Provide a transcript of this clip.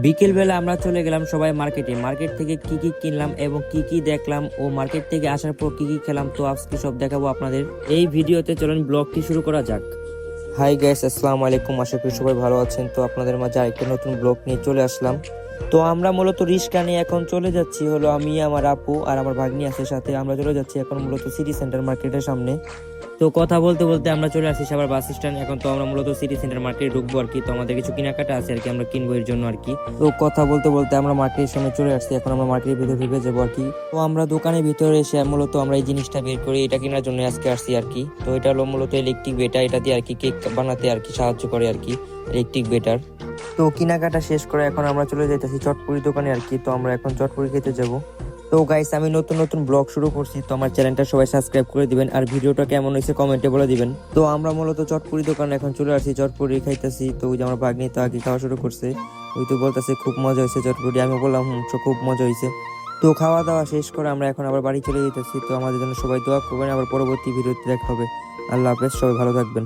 বিকেলবেলা আমরা চলে গেলাম সবাই মার্কেটে। মার্কেট থেকে কি কি কিনলাম এবং কি কি দেখলাম ও মার্কেট থেকে আসার পর কি কি খেলাম, তো আজকে সব দেখাবো আপনাদের এই ভিডিওতে। চলুন ব্লগটি শুরু করা যাক। হাই গাইস, আসসালামু আলাইকুম। আশা করি সবাই ভালো আছেন। তো আপনাদের মাঝে আরেকটা নতুন ব্লগ নিয়ে চলে আসলাম। তো আমরা মূলত রিক্সা নিয়ে এখন চলে যাচ্ছি, হলো আমি, আমার আপু আর আমার ভাগ্নি আছে সাথে। আমরা চলে যাচ্ছি এখন মূলত সিটি সেন্টার মার্কেটের সামনে। তো কথা বলতে বলতে আমরা চলে আসছি সবার বাস স্ট্যান্ড। এখন তো আমরা মূলত সিটি সেন্টার মার্কেটে ঢুকবো আর কি। তো আমাদের কিছু কেনাকাটা আছে আর কি, আমরা কিনবো এর জন্য আর কি। তো কথা বলতে বলতে আমরা মার্কেটের সামনে চলে আসছি। এখন আমরা মার্কেটের ভিতরে ঢুকে যাবো আর কি। তো আমরা দোকানের ভিতরে এসে মূলত আমরা এই জিনিসটা বের করি, এটা কেনার জন্য আজকে আসছি আর কি। তো এটা হলো মূলত ইলেকট্রিক বেটার, এটা দিয়ে আর কি কেক বানাতে আর কি সাহায্য করে আর কি, ইলেকট্রিক বেটার। তো কেনাকাটা শেষ করে এখন আমরা চলে যাইতেছি চটপুরি দোকানে আর কি। তো আমরা এখন চটপুরি খেতে যাবো। তো গাইস, আমি নতুন নতুন ব্লগ শুরু করছি, তো আমার চ্যানেলটা সবাই সাবস্ক্রাইব করে দিবেন আর ভিডিওটা কেমন হয়েছে কমেন্টে বলে দিবেন। তো আমরা মূলত চটপুরি দোকানে এখন চলে আসছি, চটপুরি খাইতেছি। তো ওই যে আমার ভাগ্নি তো আগে খাওয়া শুরু করছে, ওই তো বলতেছে খুব মজা হয়েছে চটপুরি। আমি বললাম খুব মজা হয়েছে। তো খাওয়া দাওয়া শেষ করে আমরা এখন আবার বাড়ি চলে যেতেছি। তো আমাদের জন্য সবাই দোয়া করবেন, আবার পরবর্তী ভিডিওতে দেখা হবে। আল্লাহ হাফেজ, সবাই ভালো থাকবেন।